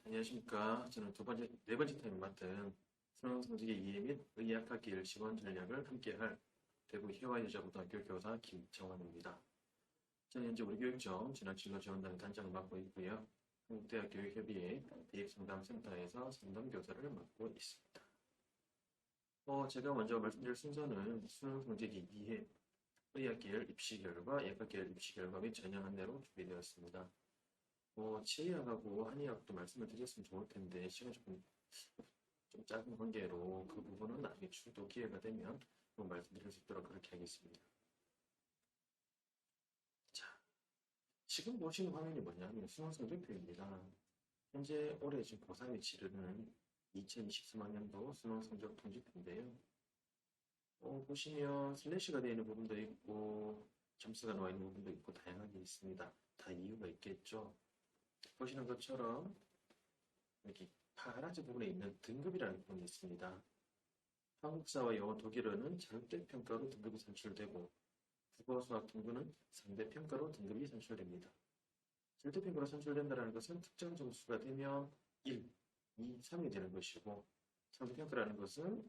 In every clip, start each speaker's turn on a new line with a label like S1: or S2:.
S1: 안녕하십니까. 저는 네 번째 타임 맡은 수능 성적의 이해 및 의학학기일 지원 전략을 함께할 대구 희화여자고등학교 교사 김정환입니다. 저는 현재 우리 교육청 진학진로지원단 단장을 맡고 있고요. 한국대학교육협의회 대입상담센터에서 상담교사를 맡고 있습니다. 제가 먼저 말씀드릴 순서는 수능 성적의 이해, 의학계열 입시 결과, 예학계열 입시 결과 및 전형 안내로 준비되었습니다. 치의학하고 한의학도 말씀을 드렸으면 좋을 텐데 시간이 좀 짧은 관계로 그 부분은 나중에 또 기회가 되면 말씀드릴 수 있도록 그렇게 하겠습니다. 자, 지금 보시는 화면이 뭐냐면 수능 성적표입니다. 현재 올해 지금 고3이 치르는 2023학년도 수능 성적 통지표인데요. 보시면 슬래시가 되어 있는 부분도 있고 점수가 나와 있는 부분도 있고 다양하게 있습니다. 다 이유가 있겠죠. 보시는 것처럼 여기 파란색 부분에 있는 등급이라는 부분이 있습니다. 한국사와 영어, 독일어는 절대평가로 등급이 산출되고 국어, 수학, 통구는 상대평가로 등급이 산출됩니다. 절대평가로 산출된다는 것은 특정 점수가 되면 1, 2, 3이 되는 것이고 상대평가라는 것은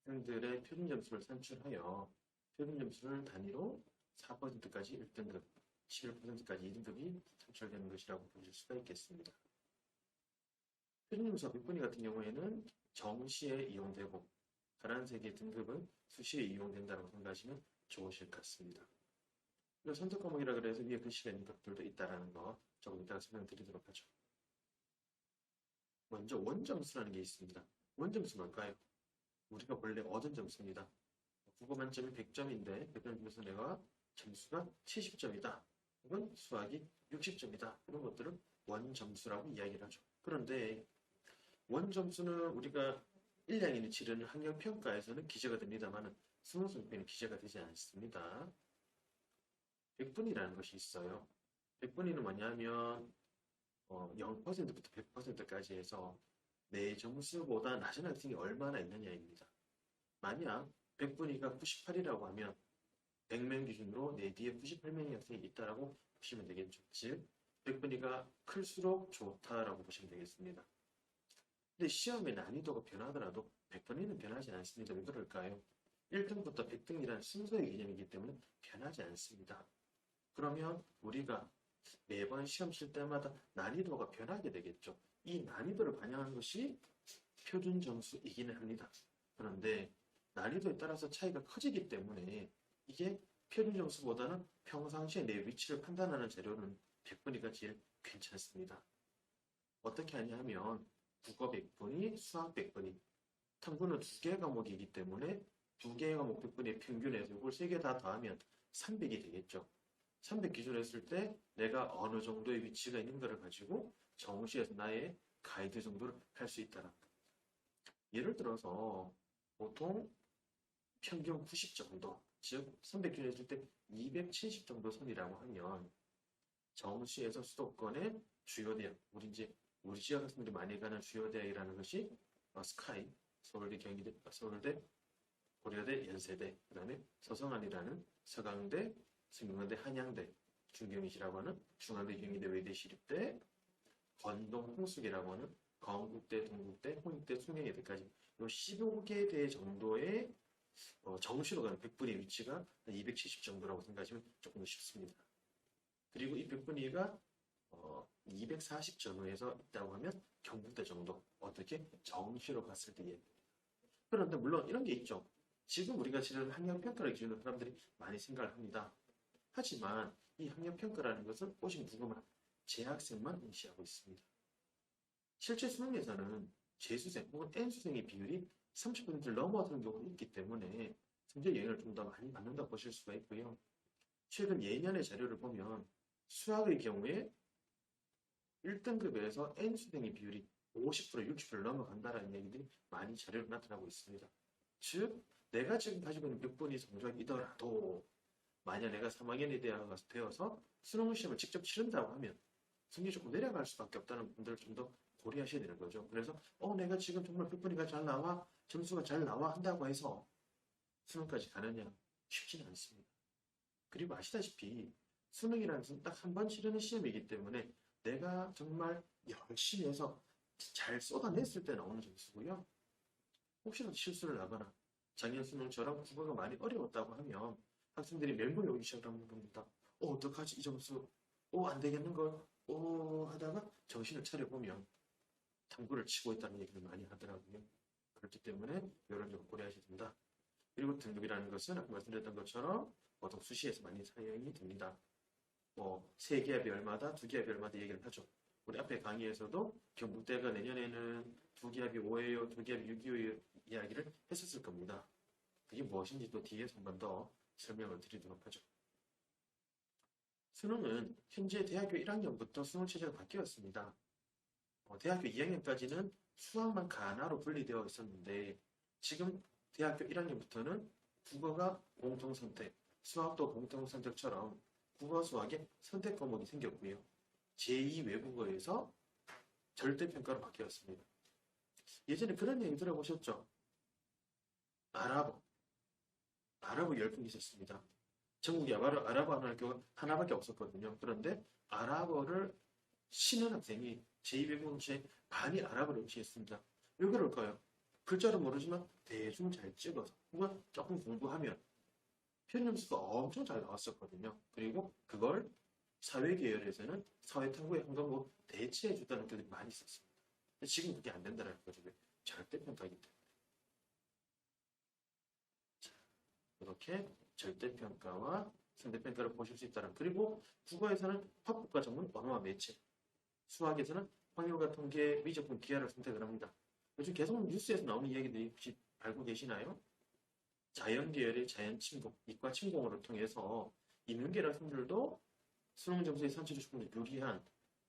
S1: 학생들의 표준 점수를 산출하여 표준 점수를 단위로 4%까지 1등급, 11%까지 2등급이 산출되는 것이라고 보실 수가 있겠습니다. 표준점수와 백분위 같은 경우에는 정시에 이용되고 파란색의 등급은 수시에 이용된다고 생각하시면 좋으실 것 같습니다. 그리고 선택 과목이라 그래서 위에 글씨가 있는 것들도 있다는 거 조금 이따가 설명드리도록 하죠. 먼저 원점수라는 게 있습니다. 원점수 뭘까요? 우리가 원래 얻은 점수입니다. 국어 만점이 100점인데 100점 중에서 내가 점수가 70점이다. 혹은 수학이 60점이다. 이런 것들을 원점수라고 이야기를 하죠. 그런데 원점수는 우리가 1학년이 치르는 학력평가에서는 기재가 됩니다만 수능 성적표는 기재가 되지 않습니다. 백분위라는 것이 있어요. 백분위는 뭐냐면 0%부터 100%까지 해서 내 점수보다 낮은 학생이 얼마나 있느냐입니다. 만약 백분위가 98이라고 하면 100명 기준으로 내 뒤에 98명의 학생이 있다라고 보시면 되겠죠. 즉, 백분위가 클수록 좋다라고 보시면 되겠습니다. 근데 시험의 난이도가 변하더라도 100번위는 변하지 않습니다. 왜 그럴까요? 1등부터 100등이라는 순서의 개념이기 때문에 변하지 않습니다. 그러면 우리가 매번 시험 칠 때마다 난이도가 변하게 되겠죠. 이 난이도를 반영한 것이 표준 점수이기는 합니다. 그런데 난이도에 따라서 차이가 커지기 때문에 이게 표준 점수보다는 평상시에 내 위치를 판단하는 재료는 100번위가 제일 괜찮습니다. 어떻게 하냐면 국어 100분위, 수학 100분위. 탐구는 두 개의 과목이기 때문에 두 개의 과목 100분위의 평균에서 이걸 세 개 다 더하면 300이 되겠죠. 300 기준으로 했을 때 내가 어느 정도의 위치가 있는 것을 가지고 정시에서 나의 가이드 정도를 할 수 있다라. 예를 들어서 보통 평균 90 정도, 즉 300 기준으로 했을 때 270 정도 선이라고 하면 정시에서 수도권의 주요 대학, 우리 지역 학생들이 많이 가는 주요 대학이라는 것이 스카이, 서울대, 경희대, 서울대, 고려대, 연세대, 그 다음에 서성안이라는 서강대, 성균관대, 한양대, 중경희시라고 하는 중앙대, 경희대, 외대, 시립대, 건동, 홍숙이라고 하는 건국대, 동국대, 홍익대, 송영예대까지 이 15개 대 정도의 정시로 가는 100분의 위치가 270 정도라고 생각하시면 조금 더 쉽습니다. 그리고 이 100분위가 240 전후에서 있다고 하면 경북대 정도 어떻게 정시로 갔을 때예. 그런데 물론 이런 게 있죠. 지금 우리가 치르는 학력평가를 기준으로 사람들이 많이 생각을 합니다. 하지만 이 학력평가라는 것은 오직 누구만 재학생만 응시하고 있습니다. 실제 수능에서는 재수생 혹은 N수생의 비율이 30%를 넘어서는 경우가 있기 때문에 성적 영향을 좀 더 많이 받는다고 보실 수가 있고요. 최근 예년의 자료를 보면 수학의 경우에 1등급에서 N수생의 비율이 50%, 60%를 넘어간다는 얘기들이 많이 자료로 나타나고 있습니다. 즉, 내가 지금 가지고 있는 6번이 성적이더라도 만약 내가 3학년이 되어서 수능 시험을 직접 치른다고 하면 성적이 조금 내려갈 수밖에 없다는 분들을 좀 더 고려하셔야 되는 거죠. 그래서 내가 지금 정말 6번이가 잘 나와, 점수가 잘 나와 한다고 해서 수능까지 가느냐? 쉽지는 않습니다. 그리고 아시다시피 수능이라는 것은 딱 한 번 치르는 시험이기 때문에 내가 정말 열심히 해서 잘 쏟아냈을 때 나오는 점수고요. 혹시라도 실수를 하거나 작년 수능처럼 국어가 많이 어려웠다고 하면 학생들이 멘붕이 오기 시작하는 겁니다. 어떡하지? 이 점수. 안 되겠는걸? 하다가 정신을 차려보면 탐구를 치고 있다는 얘기를 많이 하더라고요. 그렇기 때문에 이런 점을 고려하셔야 된다. 그리고 등급이라는 것은 아까 말씀드렸던 것처럼 보통 수시에서 많이 사용이 됩니다. 뭐 3기압이 얼마다, 2기압이 얼마다 얘기를 하죠. 우리 앞에 강의에서도 경북대가 내년에는 2기압이 5예요, 2기압이 6이요 이야기를 했었을 겁니다. 그게 무엇인지 또 뒤에서 한 번 더 설명을 드리도록 하죠. 수능은 현재 대학교 1학년부터 수능 체제가 바뀌었습니다. 대학교 2학년까지는 수학만 가나로 분리되어 있었는데 지금 대학교 1학년부터는 국어가 공통선택, 수학도 공통선택처럼 국어 수학에 선택 과목이 생겼고요. 제2 외국어에서 절대평가로 바뀌었습니다. 예전에 그런 얘기 들어보셨죠? 아랍어 10분 있었습니다. 전국에 아랍어 하는 학교가 하나밖에 없었거든요. 그런데 아랍어를 쉬는 학생이 제2외국어 시에 많이 아랍어를 음시했습니다. 왜 그럴까요? 글자를 모르지만 대충 잘 찍어서 혹은 조금 공부하면 편점수가 엄청 잘 나왔었거든요. 그리고 그걸 사회계열에서는 사회탐구의 한 과목 대체해주다는 학교들이 많이 있었습니다. 지금 그게 안 된다는 거죠. 절대평가이기 때문에. 이렇게 절대평가와 상대평가를 보실 수 있다는. 그리고 국어에서는 화법과 전문, 언어와 매체, 수학에서는 확률과 통계, 미적분, 기하를 선택을 합니다. 요즘 계속 뉴스에서 나오는 이야기들이 혹시 알고 계시나요? 자연계열의 자연침공, 이과침공을 통해서 인문계열 학생들도 수능 점수의 산출이 조금 유리한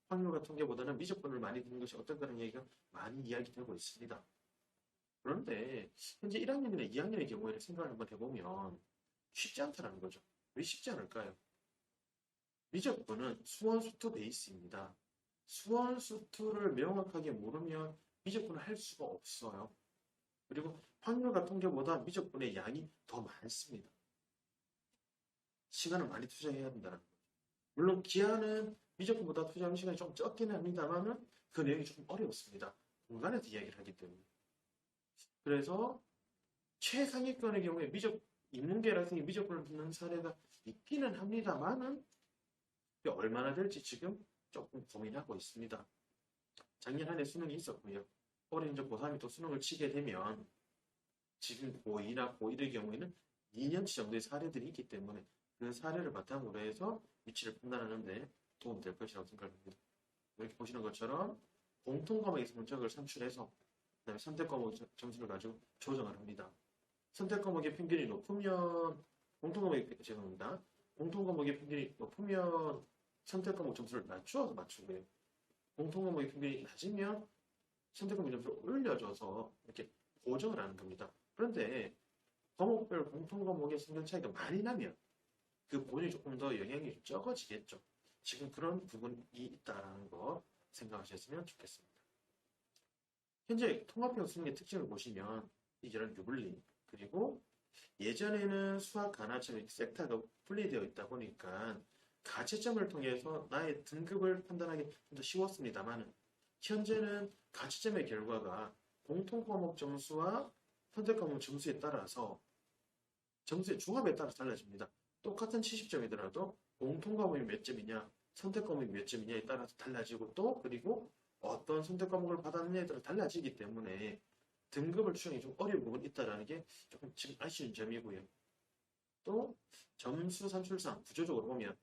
S1: 확률과 통계보다는 미적분을 많이 듣는 것이 어떨까라는 얘기가 많이 이야기되고 있습니다. 그런데 현재 1학년이나 2학년의 경우에 생각을 한번 해보면 쉽지 않다는 거죠. 왜 쉽지 않을까요? 미적분은 수원수투 베이스입니다. 수원수투를 명확하게 모르면 미적분을 할 수가 없어요. 그리고 확률과 통계보다 미적분의 양이 더 많습니다. 시간을 많이 투자해야 된다는 거죠. 물론 기하는 미적분보다 투자하는 시간이 좀 적기는 합니다만 그 내용이 조금 어렵습니다. 공간에서 이야기를 하기 때문에. 그래서 최상위권의 경우에 인문계열 학생이 미적분을 듣는 사례가 있기는 합니다만은 얼마나 될지 지금 조금 고민하고 있습니다. 작년 한 해 수능이 있었고요. 올해 이제 고3이 또 수능을 치게 되면 지금 고2나 고1의 경우에는 2년치 정도의 사례들이 있기 때문에 그 사례를 바탕으로 해서 위치를 판단하는데 도움이 될 것이라고 생각합니다. 이렇게 보시는 것처럼 공통 과목의 성적을 산출해서 그다음에 선택 과목 점수를 가지고 조정을 합니다. 선택 과목의 평균이 높으면 공통 과목의 평균이 높으면 선택 과목 점수를 낮추어서 맞추고요. 공통 과목의 평균이 낮으면 선택 과목 점수를 올려줘서 이렇게 고정을 하는 겁니다. 그런데 과목별 공통 과목의 성적 차이가 많이 나면 그 고정이 조금 더 영향이 적어지겠죠. 지금 그런 부분이 있다는 거 생각하셨으면 좋겠습니다. 현재 통합형 수능의 특징을 보시면 이런 유불리, 그리고 예전에는 수학 가나처럼 섹터가 분리되어 있다 보니까 가채점을 통해서 나의 등급을 판단하기 좀 더 쉬웠습니다만 현재는 가채점의 결과가 공통 과목 점수와 선택 과목 점수에 따라서 점수의 중합에 따라서 달라집니다. 똑같은 70점이더라도 공통 과목이 몇 점이냐, 선택 과목이 몇 점이냐에 따라서 달라지고 또 그리고 어떤 선택 과목을 받았느냐에 따라 달라지기 때문에 등급을 추정이 좀 어려운 부분이 있다는 게 조금 지금 아쉬운 점이고요. 또 점수 산출상 구조적으로 보면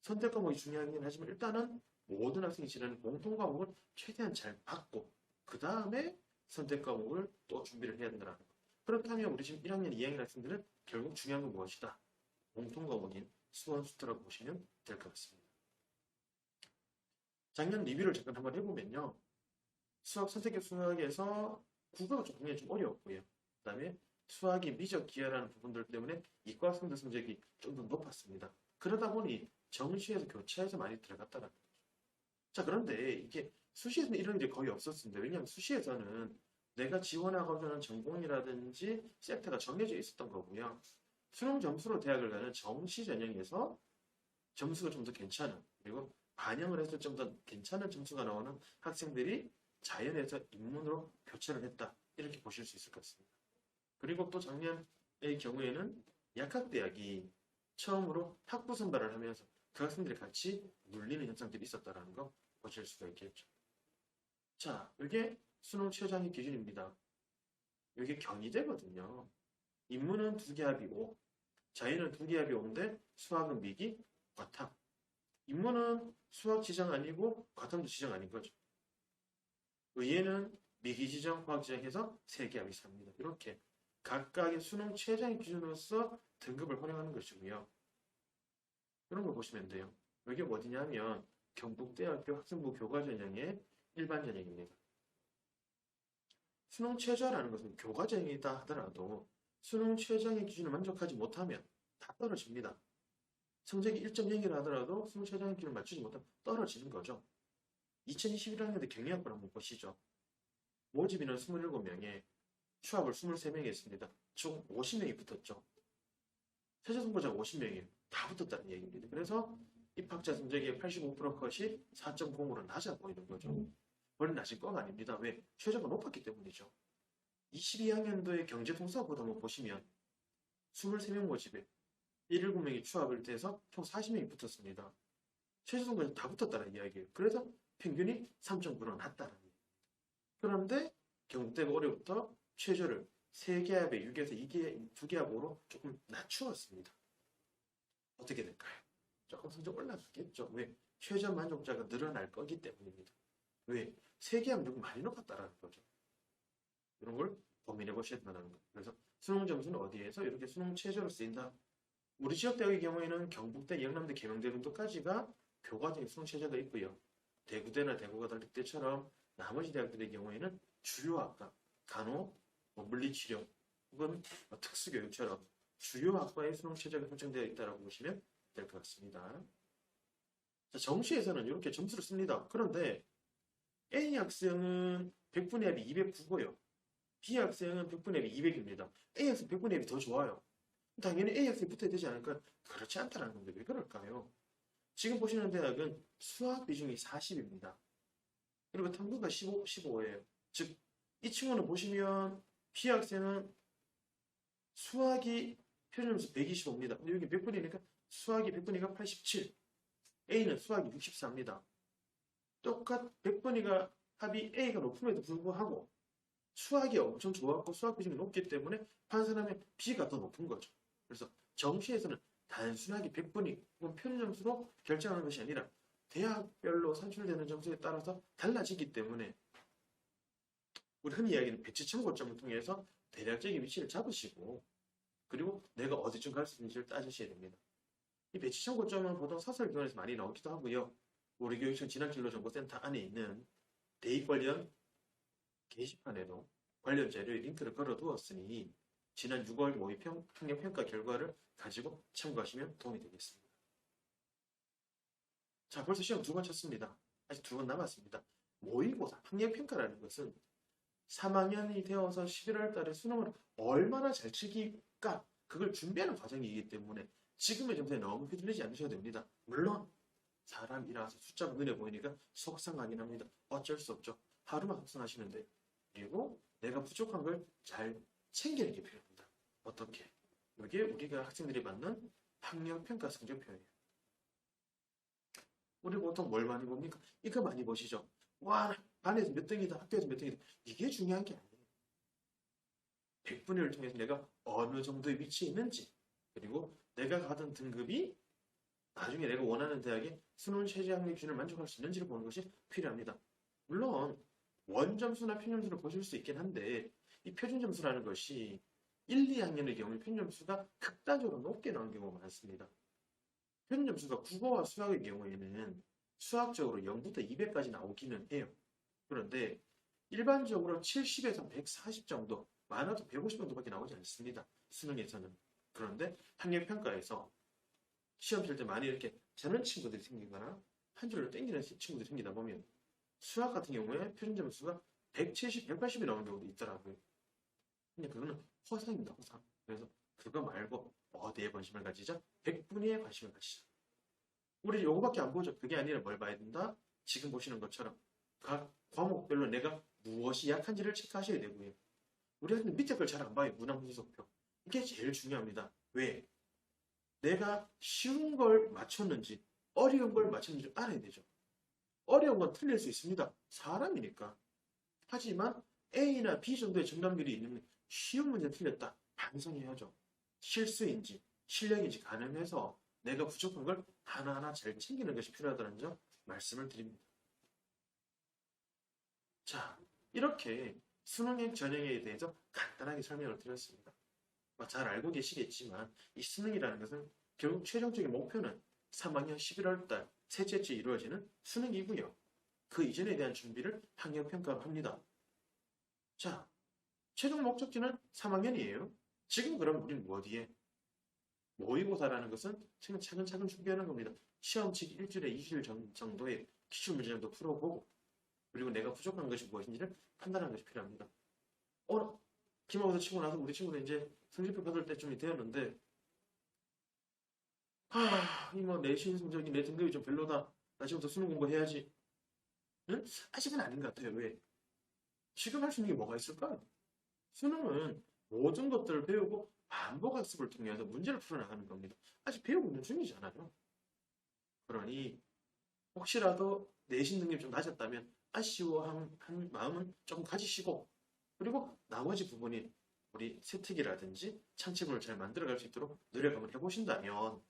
S1: 선택 과목이 중요하긴 하지만 일단은 모든 학생이 지내는 공통 과목을 최대한 잘 받고 그 다음에 선택 과목을 또 준비를 해야 된다는 거. 그렇다면 우리 지금 1학년, 2학년 학생들은 결국 중요한 건 무엇이다? 공통 과목인 수원수투라고 보시면 될 것 같습니다. 작년 리뷰를 잠깐 한번 해보면요. 선택형 수학에서 국어가 굉장히 좀 어려웠고요. 그 다음에 수학이 미적 기하라는 부분들 때문에 이과 학생들 성적이 좀 더 높았습니다. 그러다 보니 정시에서 교차해서 많이 들어갔다는 거죠. 자, 그런데 이게 수시에서는 이런 게 거의 없었습니다. 왜냐하면 수시에서는 내가 지원하고자 하는 전공이라든지 섹터가 정해져 있었던 거고요. 수능 점수로 대학을 가는 정시 전형에서 점수가 좀 더 괜찮은, 그리고 반영을 했을 좀 더 괜찮은 점수가 나오는 학생들이 자연에서 인문으로 교체를 했다. 이렇게 보실 수 있을 것 같습니다. 그리고 또 작년의 경우에는 약학대학이 처음으로 학부 선발을 하면서 그 학생들이 같이 눌리는 현상들이 있었다는 거 보실 수가 있겠죠. 자, 이게 수능 최저학력 기준입니다. 이게 경희대거든요. 인문은 2개 합이 5, 자연은 2개 합이 5인데 수학은 미기, 과탐. 인문은 수학 지정 아니고 과탐도 지정 아닌 거죠. 의예는 미기 지정, 화학 지정해서 3개 합이 4입니다. 이렇게 각각의 수능 최저의 기준으로서 등급을 활용하는 것이고요. 이런 걸 보시면 돼요. 여기 어디냐면 경북대학교 학생부 교과 전형의 일반 전형입니다. 수능 최저라는 것은 교과 전형이다 하더라도 수능 최저의 기준을 만족하지 못하면 다 떨어집니다. 성적이 1.0이라 하더라도 수능 최저의 기준을 맞추지 못하면 떨어지는 거죠. 2021학년도 경영학부를 한번 보시죠. 모집인은 27명에 취업을 23명이 했습니다. 총 50명이 붙었죠. 최저 선고자가 50명이에요. 다 붙었다는 얘기입니다. 그래서 입학자 성적의 85% 컷이 4.0으로 낮아 보이는 거죠. 원래 낮은 건 아닙니다. 왜? 최저가 높았기 때문이죠. 22학년도의 경제통합고도 한번 보시면 23명 모집에 17명이 취업을 돼서 총 40명이 붙었습니다. 최저 선고자 다 붙었다는 이야기예요. 그래서 평균이 3.9로 낮다는 얘기예요. 그런데 경북대가 올해부터 최저를 3개 합에 6에서 2개 합으로 조금 낮추었습니다. 어떻게 될까요? 조금 성적 올라가겠죠. 왜? 최저 만족자가 늘어날 거기 때문입니다. 왜? 3개 합은 조금 많이 높았다라는 거죠. 이런 걸 고민해 보셔야 된다는 거예요. 그래서 수능 점수는 어디에서 이렇게 수능 최저로 쓰인다. 우리 지역 대학의 경우에는 경북대, 영남대, 계명대 정도까지가 교과적인 수능 최저가 있고요. 대구대나 대구고등학교처럼 나머지 대학들의 경우에는 주요학과, 간호, 물리치료 혹은 특수교육처럼 주요 학과의 수능 최저가 설정되어 있다고 보시면 될 것 같습니다. 자, 정시에서는 이렇게 점수를 씁니다. 그런데 A 학생은 100분의 합이 209고요. B 학생은 100분의 합이 200입니다. A 학생 100분의 합이 더 좋아요. 당연히 A 학생이 붙어야 되지 않을까? 그렇지 않다는 건데 왜 그럴까요? 지금 보시는 대학은 수학 비중이 40입니다. 그리고 탐구가 15예요. 즉, 이 친구는 보시면 B 학생은 수학이 표준점수 125입니다. 근데 여기 몇 분이니까 수학이 100분이가 87. A는 수학이 64입니다. 똑같 100분이가 합이 A가 높음에도 불구하고 수학이 엄청 좋았고 수학 비중이 높기 때문에 판단하면 B가 더 높은 거죠. 그래서 정시에서는 단순하게 100분위 혹은 표준점수로 결정하는 것이 아니라 대학별로 산출되는 점수에 따라서 달라지기 때문에 우리 흔히 이야기하는 배치 참고점을 통해서 대략적인 위치를 잡으시고 그리고 내가 어디쯤 갈 수 있는지를 따지셔야 됩니다. 이 배치 참고점은 보통 사설기관에서 많이 나오기도 하고요. 우리 교육청 진학진로정보센터 안에 있는 대입 관련 게시판에도 관련 자료에 링크를 걸어두었으니 지난 6월 모의 학력평가 결과를 가지고 참고하시면 도움이 되겠습니다. 자, 벌써 시험 2번 쳤습니다. 아직 2번 남았습니다. 모의고사, 학력평가라는 것은 3학년이 되어서 11월 달에 수능을 얼마나 잘 치기까 그걸 준비하는 과정이기 때문에 지금의 점수에 너무 휘둘리지 않으셔도 됩니다. 물론 사람이라서 숫자가 눈에 보이니까 속상하긴 합니다. 어쩔 수 없죠. 하루만 속상하시는데 그리고 내가 부족한 걸 잘 챙기는 게 필요합니다. 어떻게? 이게 우리가 학생들이 받는 학력평가 성적표예요. 우리 보통 뭘 많이 봅니까? 이거 많이 보시죠. 와, 반에서 몇 등이다, 학교에서 몇 등이다. 이게 중요한 게 아니에요. 100분의 1을 통해서 내가 어느 정도의 위치에 있는지 그리고 내가 가던 등급이 나중에 내가 원하는 대학의 수능 최저 학력 기준을 만족할 수 있는지를 보는 것이 필요합니다. 물론 원점수나 표준점수를 보실 수 있긴 한데 이 표준점수라는 것이 1, 2학년의 경우에 표준점수가 극단적으로 높게 나오는 경우가 많습니다. 표준점수가 국어와 수학의 경우에는 수학적으로 0부터 200까지 나오기는 해요. 그런데 일반적으로 70에서 140 정도, 많아도 150 정도밖에 나오지 않습니다. 수능에서는. 그런데 학력평가에서 시험 칠 때 많이 이렇게 재는 친구들이 생기거나 한 줄로 땡기는 친구들이 생기다 보면 수학 같은 경우에 표준점수가 170, 180이 나오는 경우도 있더라고요. 근데 그거는 허상입니다, 허상. 그래서 그거 말고 어디에 관심을 가지자? 100분위에 관심을 가지자. 우리 요거밖에 안 보죠. 그게 아니라 뭘 봐야 된다? 지금 보시는 것처럼 각 과목별로 내가 무엇이 약한지를 체크하셔야 되고요. 우리한테 밑에 걸 잘 안 봐요. 문항분석표. 이게 제일 중요합니다. 왜? 내가 쉬운 걸 맞췄는지 어려운 걸 맞췄는지 알아야 되죠. 어려운 건 틀릴 수 있습니다. 사람이니까. 하지만 A나 B 정도의 정답률이 있는 쉬운 문제 틀렸다. 반성해야죠. 실수인지 실력인지 가늠해서 내가 부족한 걸 하나하나 잘 챙기는 것이 필요하다는 점 말씀을 드립니다. 자, 이렇게 수능의 전형에 대해서 간단하게 설명을 드렸습니다. 잘 알고 계시겠지만 이 수능이라는 것은 결국 최종적인 목표는 3학년 11월 달 셋째 주에 이루어지는 수능이고요. 그 이전에 대한 준비를 학력평가로 합니다. 자, 최종 목적지는 3학년이에요. 지금 그럼 우리는 어디에? 모의고사라는 것은 차근차근 준비하는 겁니다. 시험 치기 일주일에 20일 정도의 기출문제점도 풀어보고 그리고 내가 부족한 것이 무엇인지를 판단하는 것이 필요합니다. 기말고사 치고 나서 우리 친구들 이제 성적표 받을 때쯤이 되었는데 이뭐 내신 성적이 내 등급이 좀 별로다. 나 지금부터 수능 공부해야지. 응? 아직은 아닌 것 같아요. 왜? 지금 할 수 있는 게 뭐가 있을까요? 수능은 모든 것들을 배우고 반복 학습을 통해서 문제를 풀어나가는 겁니다. 아직 배우고 있는 중이잖아요. 그러니 혹시라도 내신 능력이 좀 낮았다면 아쉬워한 마음은 조금 가지시고 그리고 나머지 부분이 우리 세특이라든지 창체문을 잘 만들어갈 수 있도록 노력 한번 해보신다면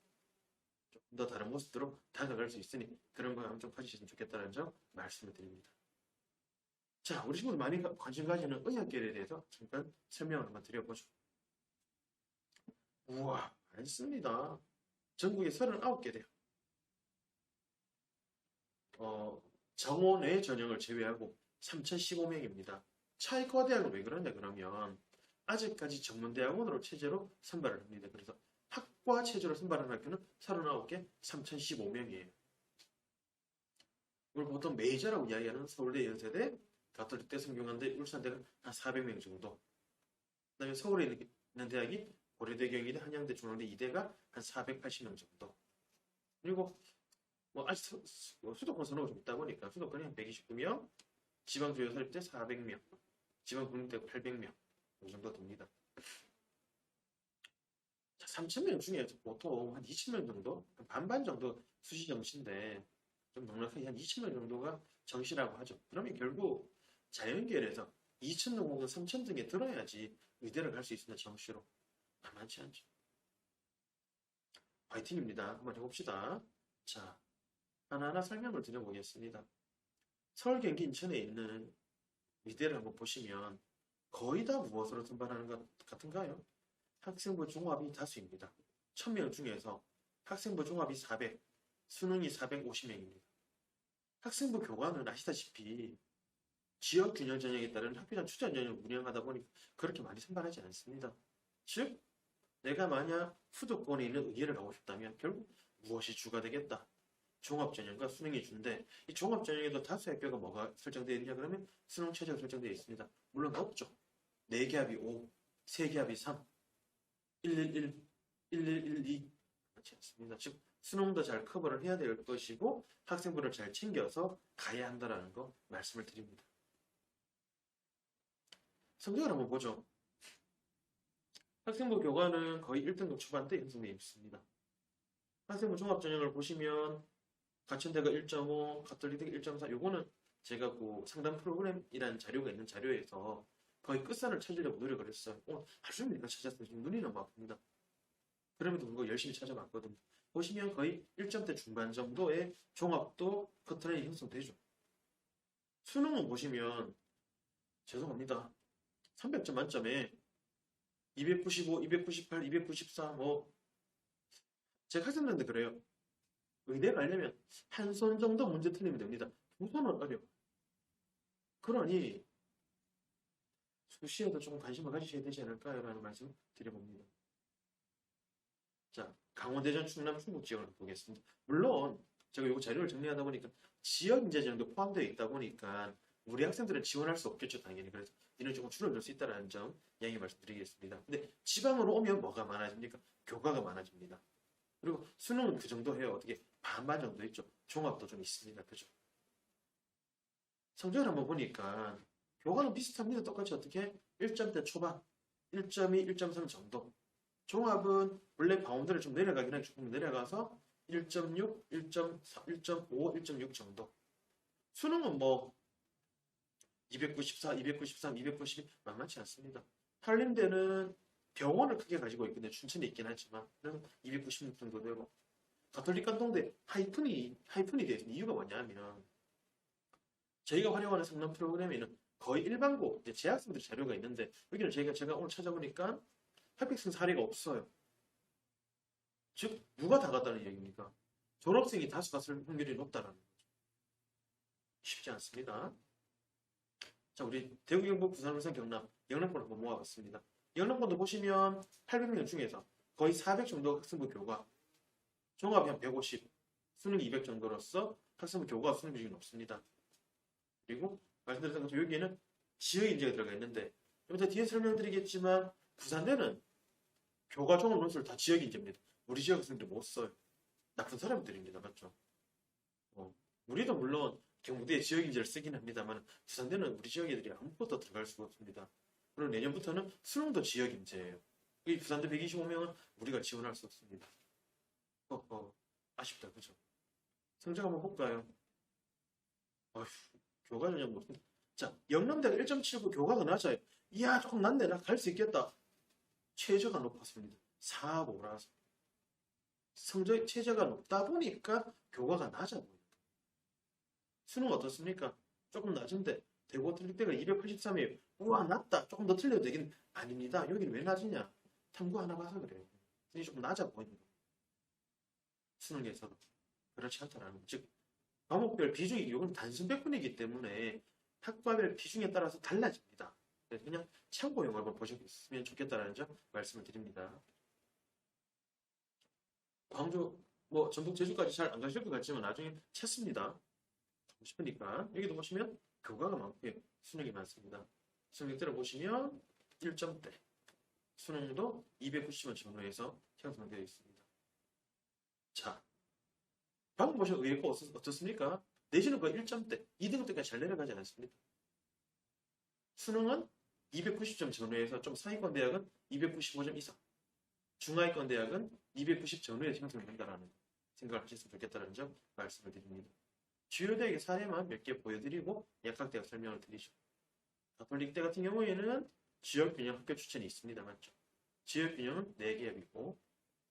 S1: 조금 더 다른 모습으로 다가갈 수 있으니 그런 거 한번 좀 가지셨으면 좋겠다는 점 말씀을 드립니다. 자, 우리 친구들 많이 관심 가지는 의학계에 대해서 잠깐 설명을 한번 드려보죠. 우와, 많습니다. 전국에 39개 대학. 정원외 전형을 제외하고 3,015명입니다. 차이과대학은 왜 그러냐 그러면 아직까지 전문대학원으로 체제로 선발을 합니다. 그래서 학과 체제로 선발하는 학교는 39개 3,015명이에요. 이걸 보통 메이저라고 이야기하는 서울대, 연세대, 가톨릭대, 성균관대, 울산대가 한 400명 정도. 그 다음에 서울에 있는 대학이 고려대, 경희대, 한양대, 중앙대, 이대가 한 480명 정도. 그리고 아직 수도권 선호가 좀 있다 보니까 수도권이 한 129명, 지방주요 사립대 400명, 지방국립대 800명 이 정도 됩니다. 3,000명 중에 보통 한 2,000명 정도, 반반 정도 수시 정시인데 좀 넉넉하게 한 2,000명 정도가 정시라고 하죠. 그러면 결국 자연계열에서 2,000등 혹은 3,000등에 들어야지 의대를 갈 수 있습니다. 정시로. 만만치 않죠. 화이팅입니다. 한번 해봅시다. 자, 하나하나 설명을 드려보겠습니다. 서울, 경기, 인천에 있는 의대를 한번 보시면 거의 다 무엇으로 선발하는 것 같은가요? 학생부 종합이 다수입니다. 1,000명 중에서 학생부 종합이 400, 수능이 450명입니다. 학생부 교과는 아시다시피 지역 균형 전형에 따른 학교장 추천 전형을 운영하다 보니 그렇게 많이 선발하지 않습니다. 즉, 내가 만약 수도권에 있는 의대를 가고 싶다면 결국 무엇이 주가 되겠다? 종합전형과 수능이 준데 이 종합전형에도 다수 학교가 뭐가 설정되어 있냐 그러면 수능 최저가 설정되어 있습니다. 물론 없죠. 4개합이 5, 3개합이 3, 111, 1112 그렇지 않습니다. 즉 수능도 잘 커버를 해야 될 것이고 학생부를 잘 챙겨서 가야 한다는 거 말씀을 드립니다. 성적을 한번 보죠. 학생부 교과는 거의 1등급 초반대 형성되어 있습니다. 학생부 종합전형을 보시면 가천대가 1.5, 가톨릭대가 1.4 요거는 제가 그 상담 프로그램이라는 자료가 있는 자료에서 거의 끝선을 찾으려고 노력을 했어요. 하루 종일 찾았어요. 지금 눈이 너무 아픕니다. 그럼에도 불구하고 열심히 찾아봤거든요. 보시면 거의 1점대 중반 정도의 종합도 커트라인이 형성되죠. 수능은 보시면 죄송합니다. 300점 만점에 295, 298, 294 제가 학생들한테 그래요. 의대 가려면 한 손 정도 문제 틀리면 됩니다. 두 손은 어려워. 그러니 수시에도 조금 관심을 가지셔야 되지 않을까요? 라는 말씀 드려봅니다. 자, 강원, 대전, 충남, 충북 지역을 보겠습니다. 물론 제가 이 자료를 정리하다 보니까 지역 인재전형도 포함되어 있다 보니까 우리 학생들은 지원할 수 없겠죠, 당연히. 그래서 이는 조금 줄어들 수 있다는 점 양해 말씀드리겠습니다. 근데 지방으로 오면 뭐가 많아집니까? 교과가 많아집니다. 그리고 수능은 그 정도 해요. 어떻게 반반 정도 있죠. 종합도 좀 있습니다. 그죠? 성적을 한번 보니까 교과는 비슷합니다. 똑같이 어떻게 1점대 초반, 1.2, 1.3 정도. 종합은 원래 바운드를 좀 내려가긴 해 조금 내려가서 1.6, 1.4, 1.5, 1.6 정도. 수능은 뭐 294, 293, 292 만만치 않습니다. 한림대는 병원을 크게 가지고 있거든요. 춘천에 있긴 하지만 그래서 296 정도 되고 가톨릭 간동대 하이픈이 되어 있는 이유가 뭐냐면 저희가 활용하는 성능 프로그램에는 거의 일반고 이제 재학생들 자료가 있는데 여기는 제가 오늘 찾아보니까 합격생 사례가 없어요. 즉 누가 다 갔다는 얘기입니까? 졸업생이 다수 갔을 확률이 높다라는 거죠. 쉽지 않습니다. 자, 우리 대구, 경북, 부산, 울산, 경남, 영남권 한번 모아봤습니다. 영남권도 보시면 800명 중에서 거의 400 정도 학생부 교과, 종합이 한 150, 수능 200 정도로서 학생부 교과 수능 비중이 높습니다. 그리고 말씀드렸던 것처럼 여기에는 지역 인재가 들어가 있는데 좀 이따 뒤에 설명드리겠지만 부산대는 교과 종합 논술을 다 지역 인재입니다. 우리 지역 학생들이 못 써요. 나쁜 사람들입니다. 맞죠? 우리도 물론 경북대에 지역 인재를 쓰긴 합니다만 부산대는 우리 지역 애들이 아무것도 들어갈 수가 없습니다. 그리고 내년부터는 수능도 지역 인재예요. 이 부산대 125명은 우리가 지원할 수 없습니다. 아쉽다. 그죠? 성적 한번 볼까요? 어휴, 교과 전형 무슨 자, 영남대가 1.79 교과가 낮아요. 이야, 조금 낮네. 나 갈 수 있겠다. 최저가 높았습니다. 4.5라서. 성적 최저가 높다 보니까 교과가 낮아 보여요. 수능 어떻습니까? 조금 낮은데 대고 틀릴 때가 283이에요. 우와, 낮다. 조금 더 틀려도 되긴 아닙니다. 여기는 왜 낮으냐? 탐구 하나 봐서 그래요. 이게 조금 낮아 보이는 거예요. 수능에서는 그렇지 않다라는 거. 즉 과목별 비중이 이건 단순 백분이기 때문에 학과별 비중에 따라서 달라집니다. 그래서 그냥 참고용으로 한번 보셨으면 좋겠다라는 점 말씀을 드립니다. 광주, 뭐 전북, 제주까지 잘 안 가실 것 같지만 나중에 찾습니다. 보고 싶으니까 여기도 보시면 교과가 많고요. 수능이 많습니다. 수능대를 보시면 1점대, 수능도 290원 정도에서 형성되어 있습니다. 자, 방금 보신 의외가 어떻습니까? 내신은 거의 1점대, 2등급대까지 잘 내려가지 않습니다. 수능은 290점 전후에서 좀 상위권 대학은 295점 이상, 중하위권 대학은 290 전후에 형성된다라는 생각을 하셨으면 좋겠다는 점 말씀을 드립니다. 주요 대학의 사례만 몇 개 보여드리고 약학대학 설명을 드리죠. 가톨릭대 같은 경우에는 지역균형 학교 추천이 있습니다. 맞죠? 지역균형은 4개합이고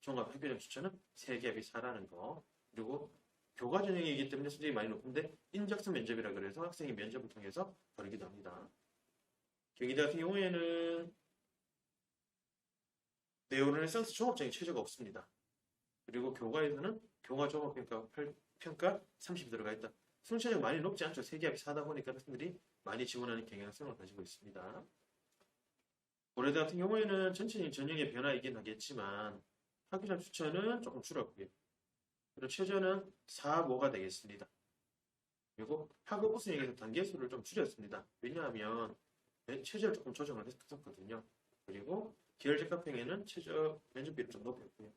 S1: 종합 학교장 추천은 3개합이 4라는 거. 그리고 교과 전형이기 때문에 성적이 많이 높은데 인적성 면접이라 그래서 학생이 면접을 통해서 벌이기도 합니다. 경희대 같은 경우에는 네오르네상스 종합적인 최저가 없습니다. 그리고 교과에서는 교과 종합평가 30이 들어가 있다. 순체적 많이 높지 않죠. 3개합이 4다 보니까 학생들이 많이 지원하는 경향성을 가지고 있습니다. 고려대 같은 경우에는 전체적인 전형의 변화이긴 하겠지만 학교장 추천은 조금 줄었고요. 그리고 최저는 4, 5가 되겠습니다. 그리고 학업 우수형에서 단계수를 좀 줄였습니다. 왜냐하면 최저를 조금 조정을 했었거든요. 그리고 계열적합형에는 최저 면접비를 좀 높였고요.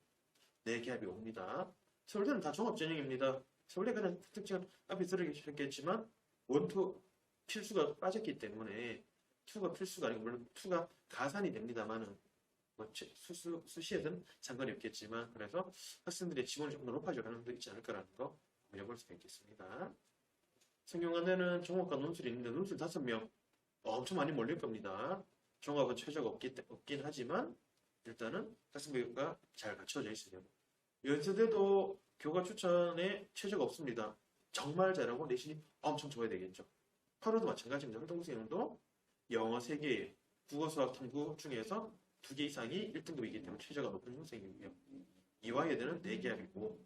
S1: 4개합이 옵니다. 서울대는 다 종합전형입니다. 서울대 가장 특징은 앞에 들으셨겠지만 1, 2 필수가 빠졌기 때문에 2가 필수가 아니고 물론 2가 가산이 됩니다만은 뭐 수시에서는 상관이 없겠지만 그래서 학생들의 지원이 조금 더 높아질 가능성도 있지 않을까라는 거 고려해볼 수가 있겠습니다. 성균관대는 종합과 논술이 있는데 논술 5명 엄청 많이 몰릴 겁니다. 종합은 최저가 없긴 하지만 일단은 학생부가 잘 갖춰져 있으려고. 연세대도 교과 추천에 최저가 없습니다. 정말 잘하고 내신이 엄청 좋아야 되겠죠. 8호도 마찬가지입니다. 활동생도 영어 3개, 국어, 수학, 탐구 중에서 2개 이상이 1등급이기 때문에 최저가 높은 형생이고요. 이화여대는 4개합이고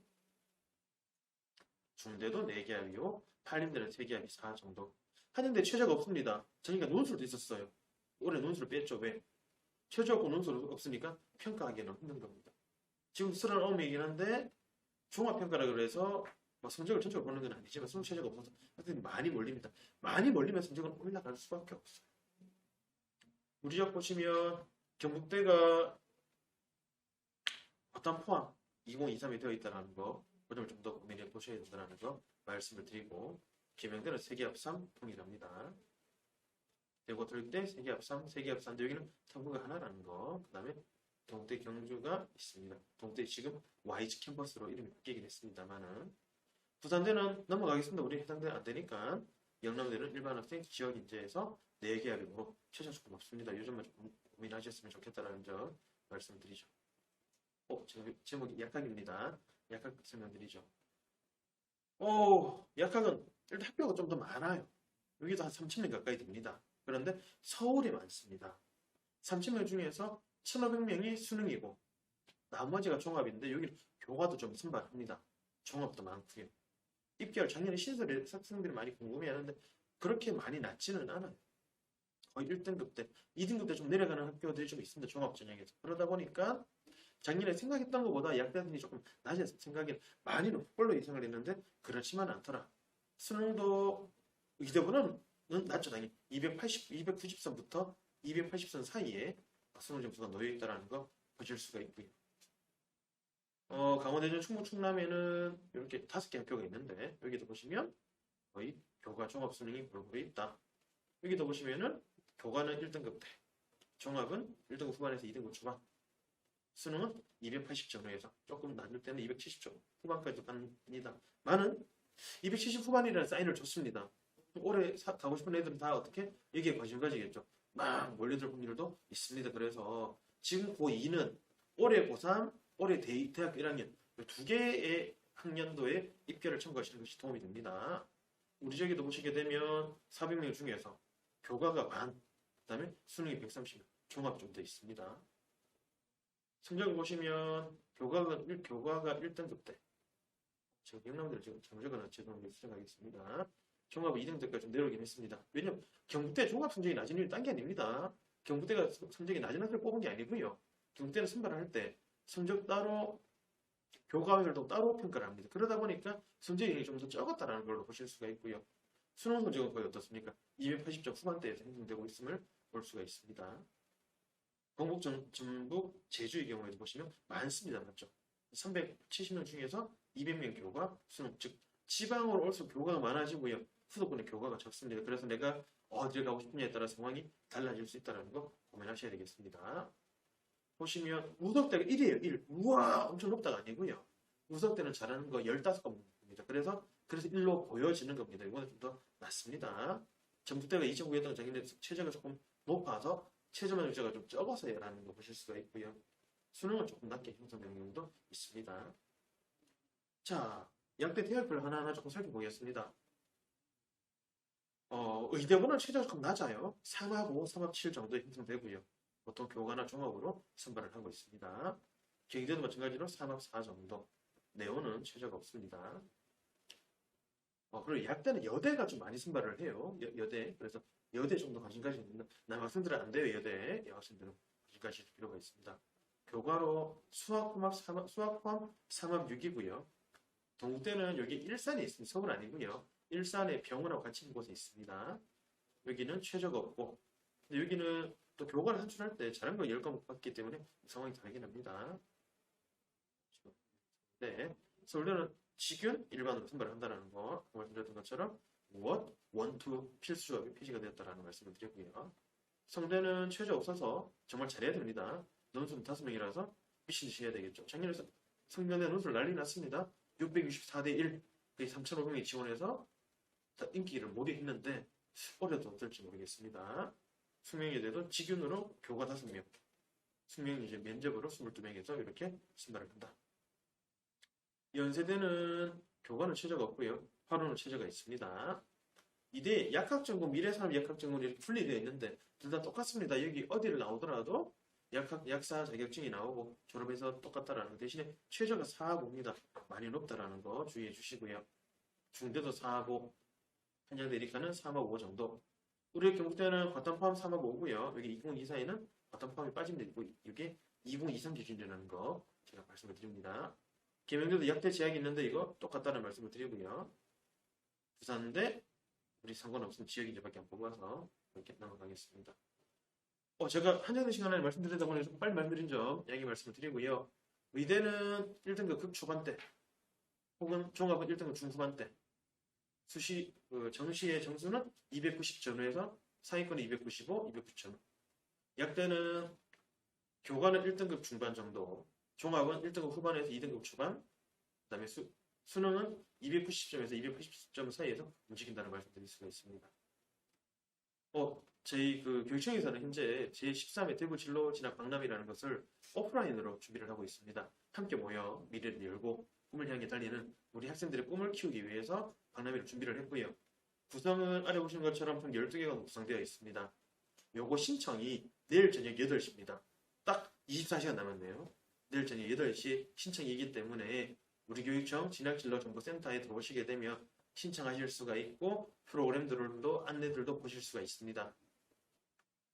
S1: 중대도 4개합이고 한림대는 3개합이 4 정도. 한림대 최저가 없습니다. 저희가 논술도 있었어요. 올해 논술을 뺐죠. 왜? 최저 없고 논술 없으니까 평가하기는 힘든 겁니다. 지금 39명이긴 한데 종합평가라 그래서 성적을 전적으로 보는 건 아니지만 수능 최저가 없어서 학생들이 많이 몰립니다. 많이 몰리면 성적은 올라갈 수밖에 없어요. 우리 지역 보시면 경북대가 어떤 포항 2023이 되어 있다는 거, 그 점을 좀 더 고민해 보셔야 된다는 거 말씀을 드리고, 개명대는 세계합삼 동일합니다. 대구 들때 세계합삼, 세계합삼인데 여기는 탐구가 하나라는 거, 그 다음에 동대 경주가 있습니다. 동대 지금 YG 캠퍼스로 이름이 바뀌긴 했습니다만은, 부산대는 넘어가겠습니다. 우리 해당대 안 되니까. 영남대는 일반 학생 지역 인재에서 4개 학으로 최저 조금 없습니다. 요즘만 조금 고민하셨으면 좋겠다라는 점 말씀드리죠. 제목이 약학입니다. 약학 설명드리죠. 약학은 일단 학교가 좀 더 많아요. 여기도 한 3,000명 가까이 됩니다. 그런데 서울이 많습니다. 3,000명 중에서 1,500명이 수능이고 나머지가 종합인데 여기 교과도 좀 선발합니다. 종합도 많고요. 입결 작년에 신설 학생들이 많이 궁금해하는데 그렇게 많이 낮지는 않아요. 거의 1등급 때, 2등급 때 좀 내려가는 학교들이 좀 있습니다. 종합 전형에서. 그러다 보니까 작년에 생각했던 것보다 약대들이 조금 낮아서 생각이 많이 높을로 예상을 했는데 그렇지만 않더라. 수능도 의대보다는 낮죠. 당연히 290선부터 280선 사이에 수능 점수가 놓여 있다는 거 보실 수가 있고요. 강원대전 충북 충남에는 이렇게 5개 학교가 있는데 여기도 보시면 거의 교과 종합 수능이 골고루 있다. 여기도 보시면은 교과는 1등급 대, 종합은 1등급 후반에서 2등급 초반, 수능은 280점에서 조금 낮을 때는 270점 후반까지도 갑니다. 많은 270 후반이라는 사인을 줬습니다. 올해 가고 싶은 애들은 다 어떻게 여기에 관심 가지겠죠. 막 몰려들 확률도 있습니다. 그래서 지금 고2는 올해 고3, 올해 대학 1학년 2개의 학년도에 입결을 청구하시는 것이 도움이 됩니다. 우리 저기도 보시게 되면 400명 중에서 교과가 반, 그 다음에 수능이 130명, 종합 좀 더 있습니다. 성적을 보시면 교과가 1등급 때, 제가 영남대를 지금 정적은 죄송하게 수정하겠습니다. 종합은 2등급까지 좀 내려오긴 했습니다. 왜냐면 경북대 종합 성적이 낮은 이유는 딴 게 아닙니다. 경북대가 성적이 낮은 학생을 뽑은 게 아니고요. 경북대는 선발을 할 때 성적 따로 교과 활동 따로 평가를 합니다. 그러다 보니까 성적이 좀 더 적었다는 걸로 보실 수가 있고요. 수능 성적은 거의 어떻습니까? 280점 후반대에서 형성되고 있음을 볼 수가 있습니다. 경북, 전북, 제주의 경우에도 보시면 많습니다. 맞죠? 370명 중에서 200명 교과, 수능, 즉 지방으로 올수록 교과가 많아지고요. 수도권의 교과가 적습니다. 그래서 내가 어디를 가고 싶느냐에 따라 상황이 달라질 수 있다는 거 고민하셔야 되겠습니다. 보시면 우석대가 1이에요. 1. 우와 엄청 높다가 아니고요. 우석대는 잘하는 거 15겁니다. 그래서 1로 보여지는 겁니다. 이거는 좀 더 낫습니다. 전북대가 2.9였던 작년에 최저가 조금 높아서 최저 면적가 좀 적어서라는 거 보실 수가 있고요. 수능은 조금 낮게 형성되는 경우도 있습니다. 자, 약대 대학별 하나하나 조금 살펴보겠습니다. 의대보다는 최저가 조금 낮아요. 3합5, 3합7 정도 형성되고요. 보통 교과나 종합으로 선발을 하고 있습니다. 경희대도 마찬가지로 3합4 정도. 네오는 최저가 없습니다. 그리고 약대는 여대가 좀 많이 선발을 해요. 여대. 그래서 여대 정도 관심 가지는 남학생들은 안 돼요. 여대. 여학생들은 관심 가질 필요가 있습니다. 교과로 수학 포함 3합 6이고요. 동대는 여기 일산에 있습니다. 서울 아니고요. 일산에 병원하고 같이 있는 곳에 있습니다. 여기는 최저가 없고, 근데 여기는 또 교과를 산출할 때 잘한 거 10과목 받기 때문에 상황이 다르긴 합니다. 네. 서울대는 직윤 일반으로 선발을 한다는 거, 말씀드렸던 것처럼 무엇? 원투 필수 조합이 표시가 되었다는 말씀을 드렸고요. 성대는 최저 없어서 정말 잘해야 됩니다. 논술은 5명이라서 미친 듯이 해야 되겠죠. 작년에 성대는 논술 난리 났습니다. 664대 1, 3,500명이 지원해서 인기를 못 했는데 올해도 어떨지 모르겠습니다. 수명예대도 직윤으로 교과 5명, 수명 이제 면접으로 22명에서 이렇게 선발을 한다. 연세대는 교과는 최저가 없고요. 화로는 최저가 있습니다. 이대 약학전공, 미래산업 약학전공이 이렇게 분리되어 있는데 둘 다 똑같습니다. 여기 어디를 나오더라도 약사 자격증이 나오고 졸업해서 똑같다라는 거 대신에 최저가 4하고입니다. 많이 높다라는 거 주의해 주시고요. 중대도 4하고 한양대리과는 3하고5 정도. 우리 경북대는 과탐 포함 3하고5고요. 여기 2024에는 과탐 포함이 빠짐도 있고 이게 2023 기준이라는 거 제가 말씀을 드립니다. 계명대도 약대 제약이 있는데 이거 똑같다는 말씀을 드리고요. 부산대 우리 상관없으면 지역 인재밖에 안 뽑아서 이렇게 넘어가겠습니다. 제가 한정된 시간에 말씀드리다 보니 좀 빨리 말씀드린 점 양해 말씀을 드리고요. 의대는 1등급 극초반대, 혹은 종합은 1등급 중후반대, 정시의 점수는 290점에서 상위권은 295, 209점. 약대는 교과는 1등급 중반 정도, 종합은 1등급 후반에서 2등급 초반, 그 다음에 수능은 290점에서 280점 사이에서 움직인다는 말씀드릴 수가 있습니다. 저희 교육청에서는 현재 제13회 대구 진로 진학 박람회라는 것을 오프라인으로 준비를 하고 있습니다. 함께 모여 미래를 열고 꿈을 향해 달리는 우리 학생들의 꿈을 키우기 위해서 박람회를 준비를 했고요. 구성은 아래 보시는 것처럼 총 12개가 구성되어 있습니다. 요거 신청이 내일 저녁 8시입니다. 딱 24시간 남았네요. 내일 저녁 8시 신청이기 때문에 우리 교육청 진학진로정보센터에 들어오시게 되면 신청하실 수가 있고 프로그램들도 안내들도 보실 수가 있습니다.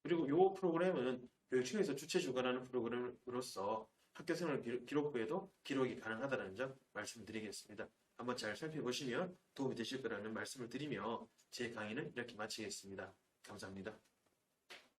S1: 그리고 이 프로그램은 교육청에서 주최 주관하는 프로그램으로서 학교생활 기록부에도 기록이 가능하다는 점 말씀드리겠습니다. 한번 잘 살펴보시면 도움이 되실 거라는 말씀을 드리며 제 강의는 이렇게 마치겠습니다. 감사합니다.